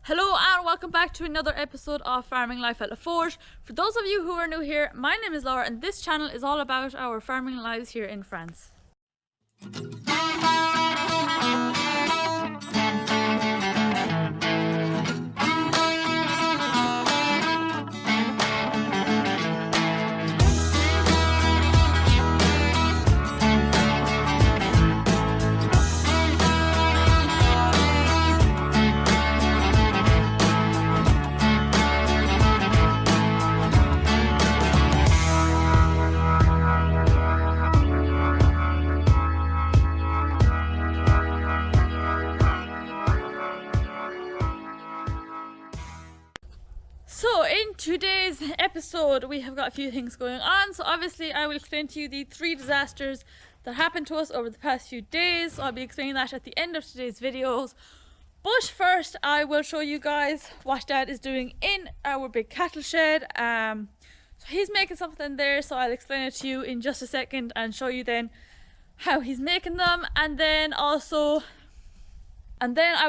Hello and welcome back to another episode of Farming Life at La Forge. For those of you who are new here, my name is Laura and this channel is all about our farming lives here in France. So in today's episode we have got a few things going on. So obviously I will explain to you the 3 disasters that happened to us over the past few days. So I'll be explaining that at the end of today's videos. But first I will show you guys what Dad is doing in our big cattle shed. So he's making something there, so I'll explain it to you in just a second and show you then how he's making them. And then I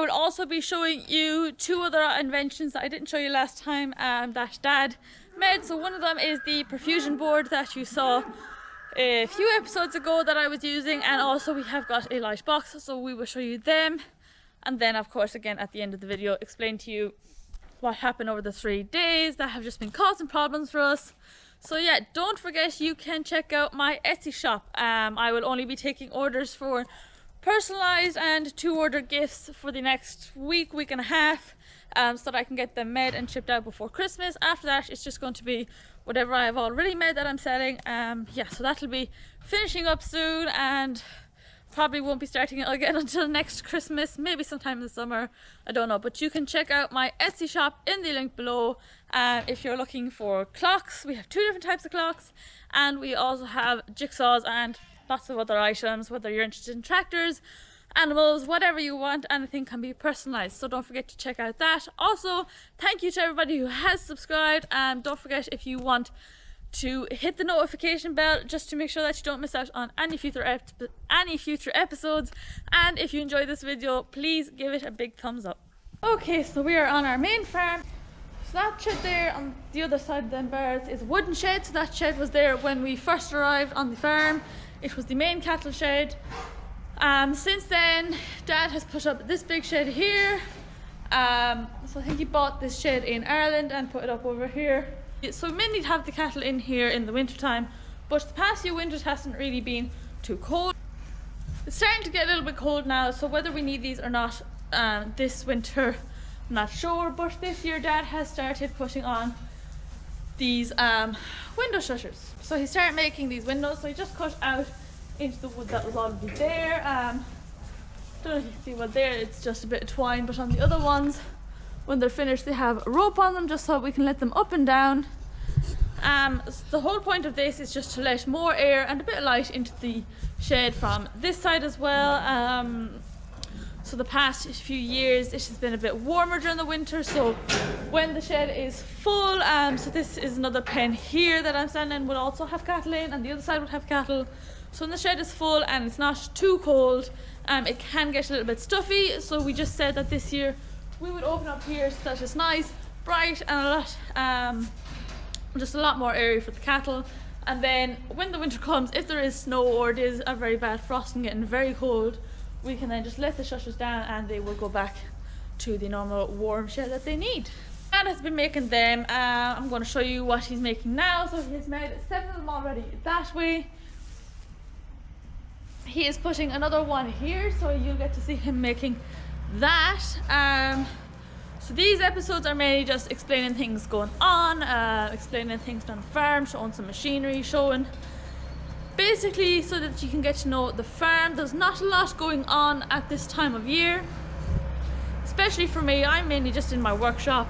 will also be showing you two other inventions that I didn't show you last time that Dad made. So one of them is the perfusion board that you saw a few episodes ago that I was using, and also we have got a light box, so we will show you them. And then of course again at the end of the video explain to you what happened over the 3 days that have just been causing problems for us. So yeah, don't forget you can check out my Etsy shop. I will only be taking orders for personalized and to order gifts for the next week and a half, so that I can get them made and shipped out before Christmas. After that it's just going to be whatever I have already made that I'm selling. Yeah, so that'll be finishing up soon and probably won't be starting it again until next Christmas, maybe sometime in the summer, I don't know. But you can check out my Etsy shop in the link below. If you're looking for clocks, we have 2 different types of clocks, and we also have jigsaws and lots of other items. Whether you're interested in tractors, animals, whatever you want, anything can be personalized, so don't forget to check out that. Also, thank you to everybody who has subscribed, and don't forget if you want to hit the notification bell just to make sure that you don't miss out on any future episodes. And if you enjoy this video, please give it a big thumbs up. Okay, so we are on our main farm. So that shed there on the other side of them bars is a wooden shed. So that shed was there when we first arrived on the farm. It was the main cattle shed. Since then Dad has put up this big shed here. So I think he bought this shed in Ireland and put it up over here. So we mainly have the cattle in here in the winter time, but the past few winters hasn't really been too cold. It's starting to get a little bit cold now, so whether we need these or not this winter, I'm not sure. But this year Dad has started putting on these window shutters. So he started making these windows. So he just cut out into the wood that was already there. Don't know if you can see what there, it's just a bit of twine, but on the other ones, when they're finished, they have a rope on them just so we can let them up and down. The whole point of this is just to let more air and a bit of light into the shed from this side as well. So the past few years it has been a bit warmer during the winter, so when the shed is full, so this is another pen here that I'm standing in, would also have cattle in, and the other side would have cattle. So when the shed is full and it's not too cold, it can get a little bit stuffy, so we just said that this year we would open up here so that it's nice, bright, and just a lot more area for the cattle. And then when the winter comes, if there is snow or it is a very bad frost and getting very cold, we can then just let the shutters down and they will go back to the normal warm shed that they need. Dad has been making them. I'm going to show you what he's making now. So he's made 7 of them already that way. He is putting another one here, so you'll get to see him making that. So these episodes are mainly just explaining things going on, explaining things on the farm, showing some machinery, showing basically so that you can get to know the farm. There's not a lot going on at this time of year, especially for me. I'm mainly just in my workshop,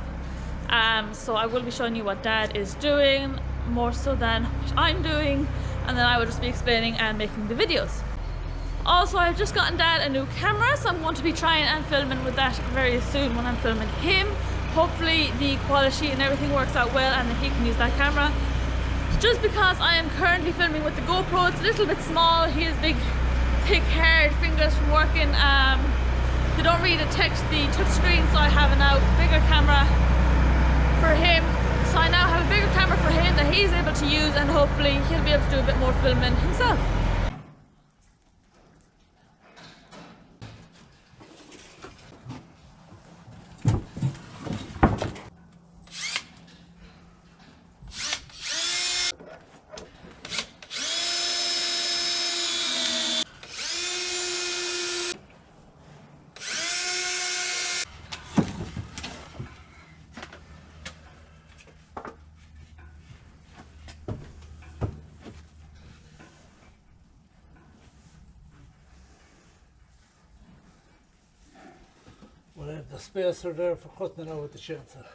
so I will be showing you what Dad is doing more so than what I'm doing, and then I will just be explaining and making the videos. Also, I've just gotten Dad a new camera, so I'm going to be trying and filming with that very soon when I'm filming him. Hopefully the quality and everything works out well and that he can use that camera. Just because I am currently filming with the GoPro, it's a little bit small. He has big, thick, hard fingers from working. They don't really detect the touchscreen, so I have a now bigger that he's able to use, and hopefully he'll be able to do a bit more filming himself. We'll have the spacer there for cutting it out with the chainsaw.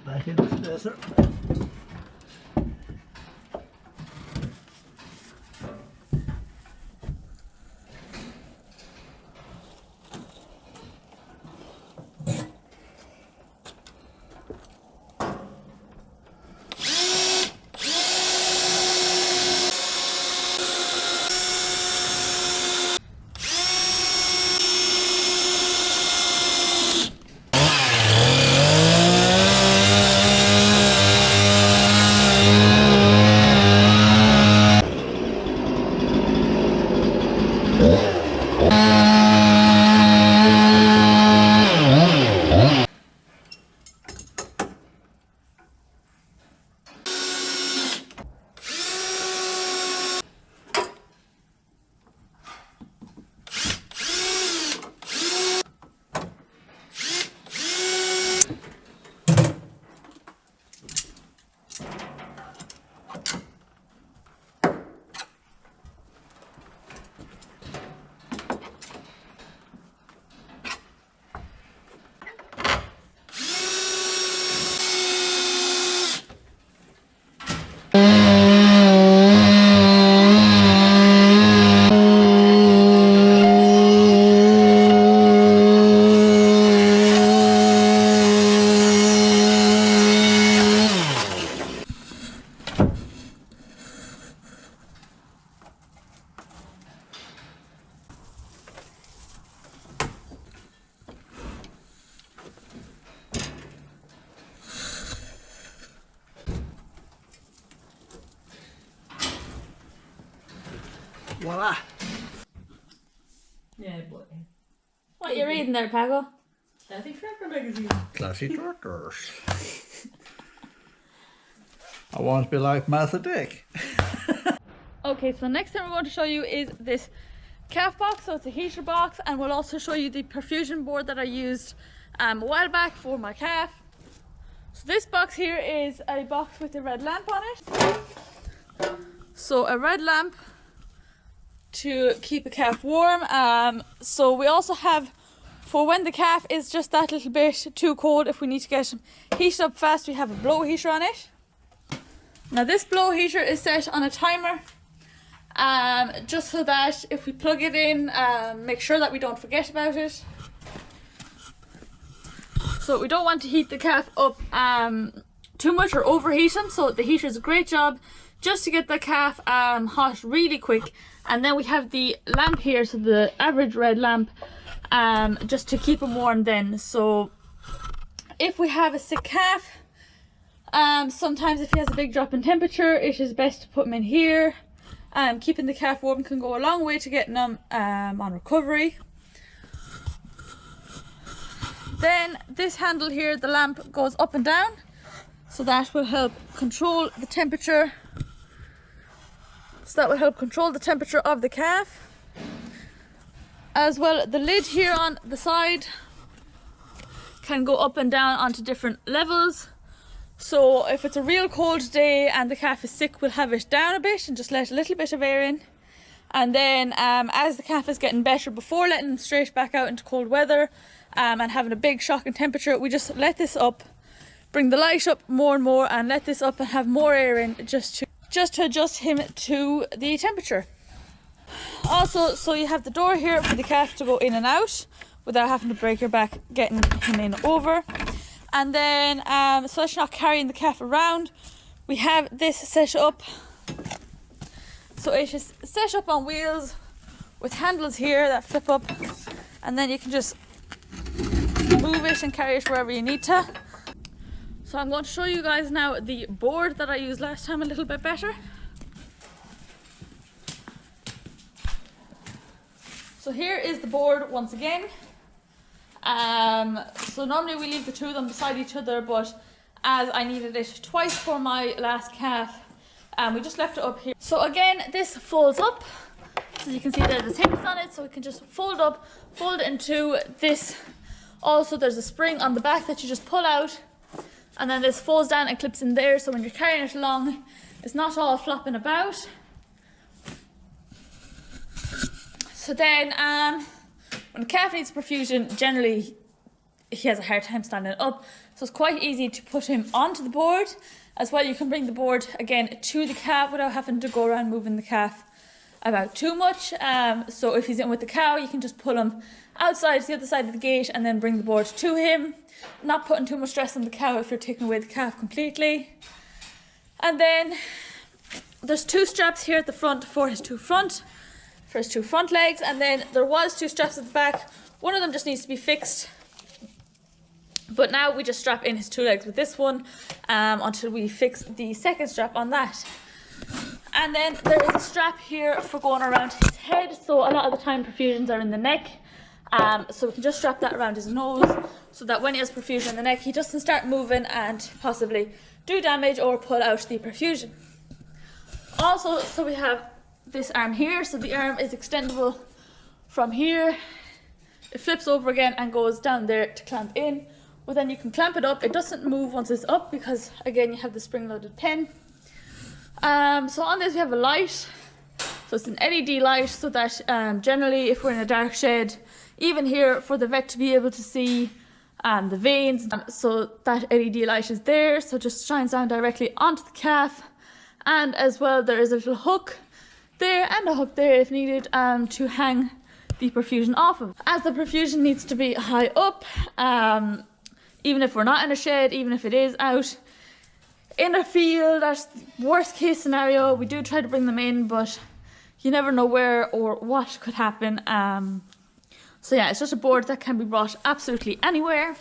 Back in the spacer. Voila! Yeah, boy. What are you reading there, Paco? Classy Tractor magazine. Classy tractors. I want to be like Martha Dick. Okay, so the next thing we're going to show you is this calf box. So it's a heater box, and we'll also show you the perfusion board that I used a while back for my calf. So this box here is a box with a red lamp on it. So a red lamp to keep a calf warm. So we also have, for when the calf is just that little bit too cold, if we need to get him heated up fast, we have a blow heater on it. Now this blow heater is set on a timer, just so that if we plug it in, make sure that we don't forget about it. So we don't want to heat the calf up too much or overheat him, so the heater is a great job just to get the calf hot really quick. And then we have the lamp here, so the average red lamp, just to keep him warm then. So if we have a sick calf, sometimes if he has a big drop in temperature, it is best to put him in here. Keeping the calf warm can go a long way to getting him on recovery. Then this handle here, the lamp goes up and down, so that will help control the temperature. So that will help control the temperature of the calf. As well, the lid here on the side can go up and down onto different levels. So if it's a real cold day and the calf is sick, we'll have it down a bit and just let a little bit of air in. And then as the calf is getting better, before letting them straight back out into cold weather and having a big shock in temperature, we just let this up, bring the light up more and more and let this up and have more air in just to adjust him to the temperature. Also, so you have the door here for the calf to go in and out without having to break your back getting him in over. And then so that you're not carrying the calf around, we have this set up. So it is set up on wheels with handles here that flip up, and then you can just move it and carry it wherever you need to. So I'm going to show you guys now the board that I used last time a little bit better. So here is the board once again. So normally we leave the two of them beside each other, but as I needed it twice for my last calf, we just left it up here. So again, this folds up. So you can see there's hinges on it, so we can just fold up, fold it into this. Also, there's a spring on the back that you just pull out, and then this folds down and clips in there, so when you're carrying it along, it's not all flopping about. So then, when the calf needs perfusion, generally he has a hard time standing up, so it's quite easy to put him onto the board. As well, you can bring the board again to the calf without having to go around moving the calf about too much. So if he's in with the cow, you can just pull him outside to the other side of the gate and then bring the board to him, not putting too much stress on the cow if you're taking away the calf completely. And then there's two straps here at the front for his two front legs, and then there was two straps at the back. One of them just needs to be fixed, but now we just strap in his two legs with this one until we fix the second strap on that. And then there is a strap here for going around his head, so a lot of the time perfusions are in the neck, so we can just strap that around his nose so that when he has perfusion in the neck, he doesn't start moving and possibly do damage or pull out the perfusion. Also, so we have this arm here, so the arm is extendable from here. It flips over again and goes down there to clamp in. Well, then you can clamp it up. It doesn't move once it's up because, again, you have the spring-loaded pin. So on this we have a light. So it's an LED light, so that generally if we're in a dark shed, even here for the vet to be able to see the veins, so that LED light is there, so it just shines down directly onto the calf. And as well, there is a little hook there and a hook there if needed to hang the perfusion off of. As the perfusion needs to be high up, even if we're not in a shed, even if it is out in a field, that's the worst case scenario. We do try to bring them in, but you never know where or what could happen. So yeah, it's just a board that can be brought absolutely anywhere.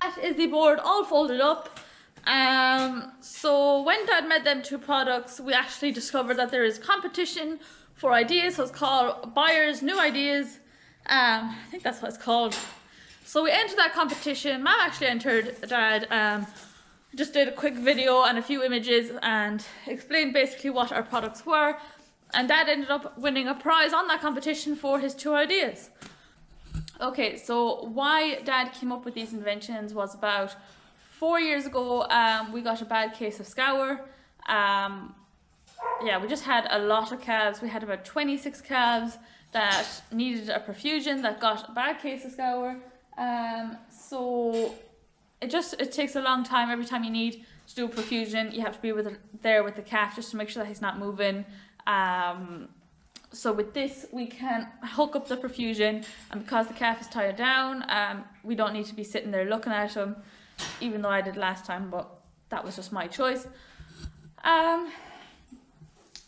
That is the board all folded up. So when Dad made them two products, we actually discovered that there is competition for ideas, so it's called Buyers New Ideas. I think that's what it's called. So we entered that competition. Mum actually entered, Dad just did a quick video and a few images and explained basically what our products were, and Dad ended up winning a prize on that competition for his two ideas. Okay, so why Dad came up with these inventions was about 4 years ago. We got a bad case of scour. Yeah, we just had a lot of calves. We had about 26 calves that needed a perfusion that got a bad case of scour. So it takes a long time. Every time you need to do a perfusion, you have to be there with the calf just to make sure that he's not moving. So with this, we can hook up the perfusion, and because the calf is tied down, we don't need to be sitting there looking at him, even though I did last time, but that was just my choice.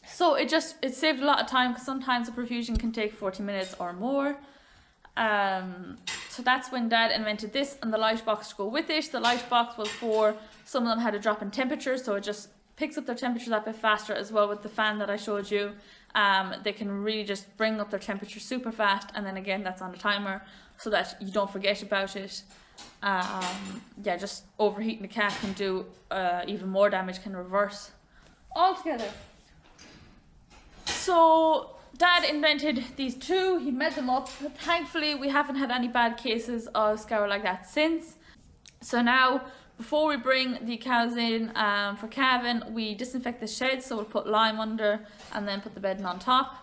So it saved a lot of time, because sometimes a perfusion can take 40 minutes or more. So that's when Dad invented this and the light box to go with it. The light box was for, some of them had a drop in temperature, so it just picks up their temperature that bit faster. As well with the fan that I showed you, they can really just bring up their temperature super fast, and then again that's on a timer so that you don't forget about it. Yeah, just overheating the calf can do even more damage, can reverse altogether. So Dad invented these two, he made them up. Thankfully we haven't had any bad cases of scour like that since. So now, before we bring the cows in for calving, we disinfect the shed, so we'll put lime under and then put the bedding on top.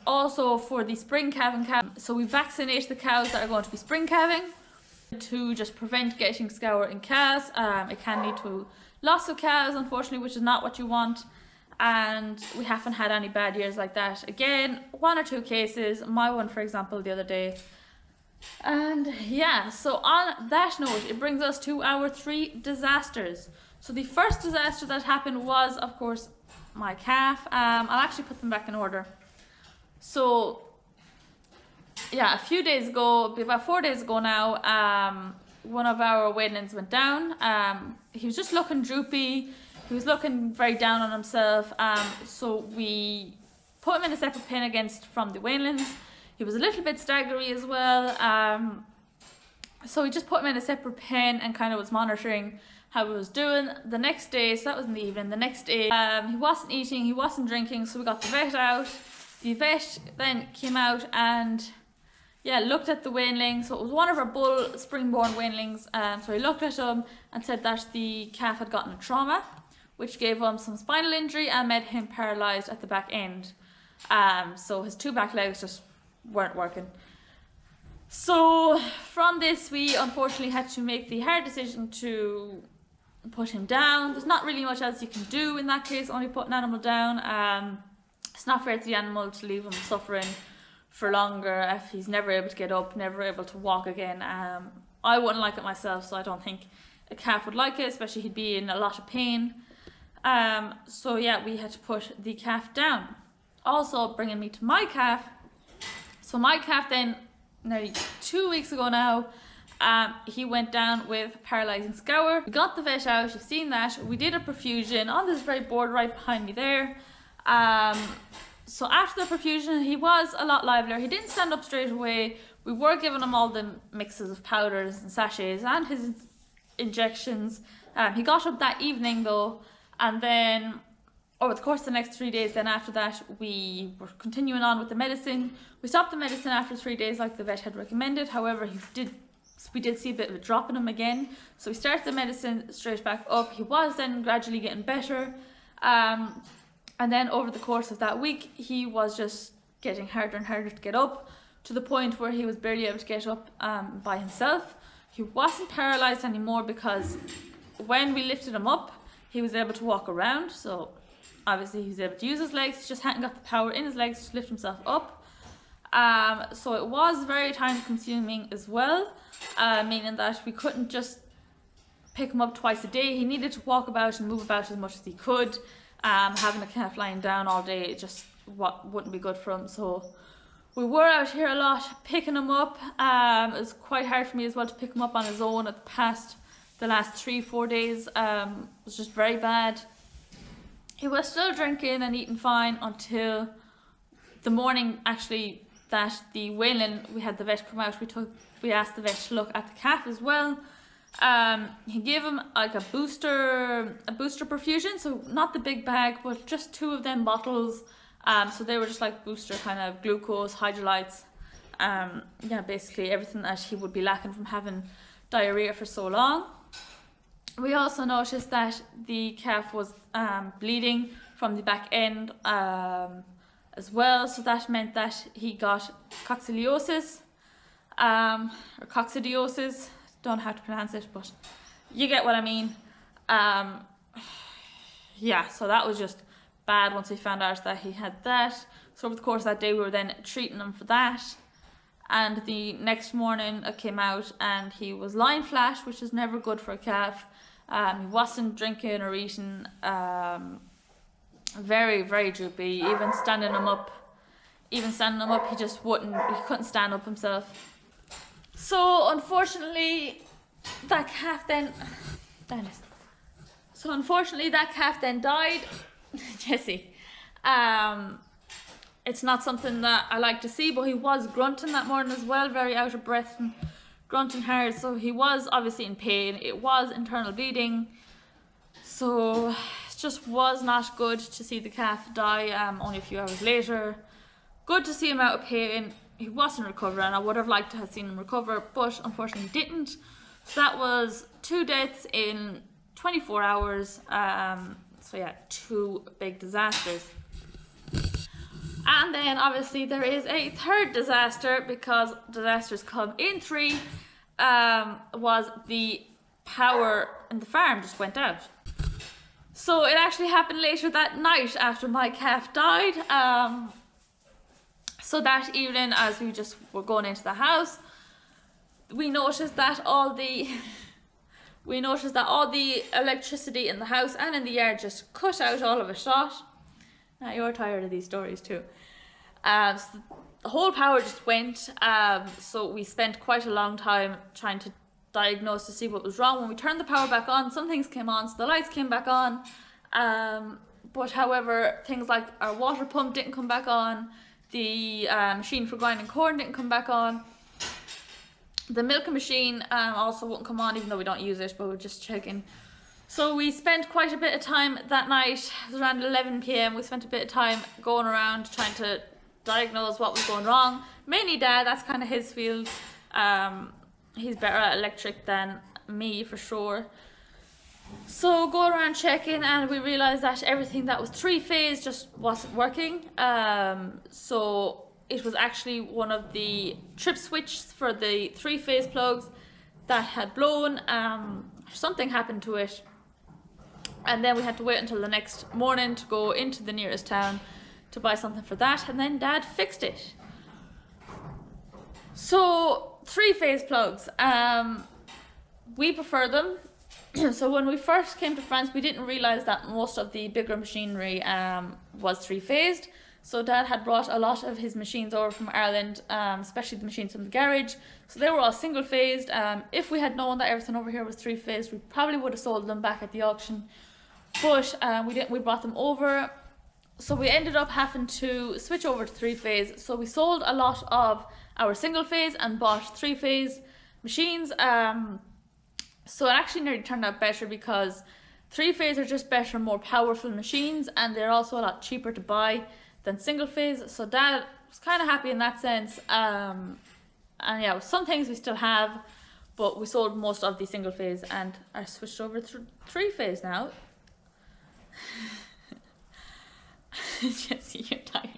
Also for the spring calving, so we vaccinate the cows that are going to be spring calving to just prevent getting scour in calves. It can lead to loss of calves, unfortunately, which is not what you want. And we haven't had any bad years like that. Again, 1 or 2 cases, my one for example the other day. And yeah, so on that note, it brings us to our 3 disasters. So the first disaster that happened was, of course, my calf. I'll actually put them back in order. So yeah, a few days ago, about 4 days ago now, one of our weanlings went down. He was just looking droopy. He was looking very down on himself. So we put him in a separate pen from the weanlings. He was a little bit staggery as well. So we just put him in a separate pen and kind of was monitoring how he was doing. The next day, so that was in the evening, the next day, he wasn't eating, he wasn't drinking, so we got the vet out. The vet then came out and yeah, looked at the weanling. So it was one of our bull spring-born weanlings. So he looked at him and said that the calf had gotten a trauma, which gave him some spinal injury and made him paralysed at the back end. So his 2 back legs just weren't working. So from this, we unfortunately had to make the hard decision to put him down. There's not really much else you can do in that case, only put an animal down. It's not fair to the animal to leave him suffering for longer if he's never able to get up, never able to walk again. I wouldn't like it myself, so I don't think a calf would like it, especially he'd be in a lot of pain. So yeah, we had to put the calf down. Also bringing me to my calf. So my calf then, nearly 2 weeks ago now, he went down with paralysing scour. We got the vet out, you've seen that. We did a perfusion on this very board right behind me there. So after the perfusion, he was a lot livelier. He didn't stand up straight away. We were giving him all the mixes of powders and sachets and his injections. He got up that evening though, and then over the course of the next 3 days, then after that, we were continuing on with the medicine. We stopped the medicine after 3 days like the vet had recommended. However, we did see a bit of a drop in him again. So we started the medicine straight back up. He was then gradually getting better. And then over the course of that week, he was just getting harder and harder to get up, to the point where he was barely able to get up by himself. He wasn't paralysed anymore because when we lifted him up, he was able to walk around. So obviously he was able to use his legs, he just hadn't got the power in his legs to lift himself up. So it was very time consuming as well, meaning that we couldn't just pick him up twice a day. He needed to walk about and move about as much as he could. Having a calf lying down all day, it just wouldn't be good for him. So we were out here a lot picking him up. It was quite hard for me as well to pick him up on his own at the last 3-4 days. It was just very bad. He was still drinking and eating fine until the morning actually that the weanling, we had the vet come out. We asked the vet to look at the calf as well. He gave him like a booster perfusion, so not the big bag, but just 2 of them bottles. So they were just like booster kind of glucose, hydrolytes, yeah, basically everything that he would be lacking from having diarrhea for so long. We also noticed that the calf was bleeding from the back end as well, so that meant that he got coccidiosis, or coccidiosis. Don't know how to pronounce it, but you get what I mean. Yeah, so that was just bad once we found out that he had that. So over the course of that day, we were then treating him for that. And the next morning I came out and he was lying flat, which is never good for a calf. He wasn't drinking or eating. Very, very droopy. Even standing him up, he just couldn't stand up himself. So unfortunately, that calf then, died. Jesse. It's not something that I like to see, but he was grunting that morning as well, very out of breath and grunting hard. So he was obviously in pain. It was internal bleeding. So just was not good to see the calf die only a few hours later. Good to see him out of pain. He wasn't recovering. I would have liked to have seen him recover, but unfortunately he didn't. So that was 2 deaths in 24 hours. So yeah, 2 big disasters. And then obviously there is a third disaster, because disasters come in 3. Was the power in the farm just went out. So it actually happened later that night after my calf died. So that evening, as we just were going into the house, we noticed that all the electricity in the house and in the yard just cut out all of a shot. Now you're tired of these stories too. So the whole power just went. So we spent quite a long time trying to diagnose to see what was wrong. When we turned the power back on, some things came on, so the lights came back on. But however, things like our water pump didn't come back on. The machine for grinding corn didn't come back on. The milking machine also wouldn't come on, even though we don't use it, but we're just checking. So we spent quite a bit of time that night. It was around 11 p.m. We spent a bit of time going around trying to diagnose what was going wrong. Mainly Dad, that's kind of his field. He's better at electric than me for sure. So going around checking, and we realised that everything that was 3-phase just wasn't working. So it was actually one of the trip switches for the 3-phase plugs that had blown. Something happened to it, and then we had to wait until the next morning to go into the nearest town to buy something for that, and then Dad fixed it. So 3-phase plugs, we prefer them. So when we first came to France, we didn't realise that most of the bigger machinery was 3-phased. So Dad had brought a lot of his machines over from Ireland, especially the machines from the garage. So they were all single-phased. If we had known that everything over here was 3-phased, we probably would have sold them back at the auction. But we didn't. We brought them over. So we ended up having to switch over to 3-phase. So we sold a lot of our single-phase and bought 3-phase machines. So it actually nearly turned out better, because 3-phase are just better, more powerful machines, and they're also a lot cheaper to buy than single-phase. So Dad was kind of happy in that sense. And yeah, some things we still have, but we sold most of the single-phase and are switched over to 3-phase now. Jessie, you're tired.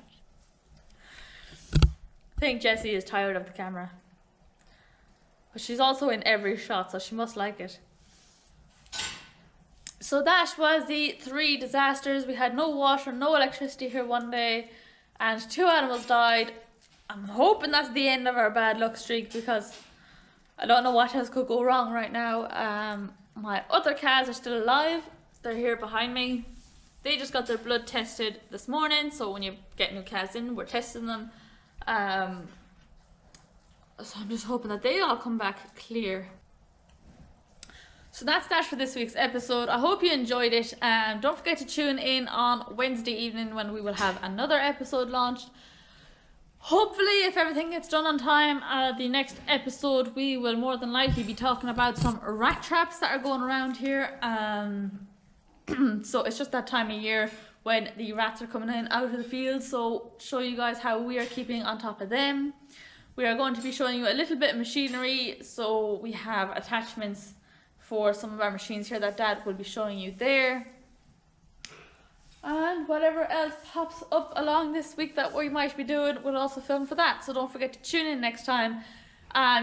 I think Jessie is tired of the camera. But she's also in every shot, so she must like it. So that was the 3 disasters. We had no water, no electricity here one day, and 2 animals died. I'm hoping that's the end of our bad luck streak, because I don't know what else could go wrong right now. My other calves are still alive. They're here behind me. They just got their blood tested this morning, so when you get new calves in, we're testing them. So I'm just hoping that they all come back clear. So that's that for this week's episode. I hope you enjoyed it. Don't forget to tune in on Wednesday evening when we will have another episode launched. Hopefully, if everything gets done on time, the next episode we will more than likely be talking about some rat traps that are going around here. So it's just that time of year when the rats are coming in out of the field. So show you guys how we are keeping on top of them. We are going to be showing you a little bit of machinery. So we have attachments for some of our machines here that Dad will be showing you there. And whatever else pops up along this week that we might be doing, we'll also film for that. So don't forget to tune in next time.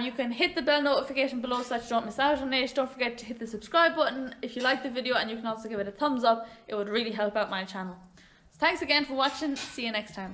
You can hit the bell notification below so that you don't miss out on it. Don't forget to hit the subscribe button if you like the video, and you can also give it a thumbs up. It would really help out my channel. So thanks again for watching. See you next time.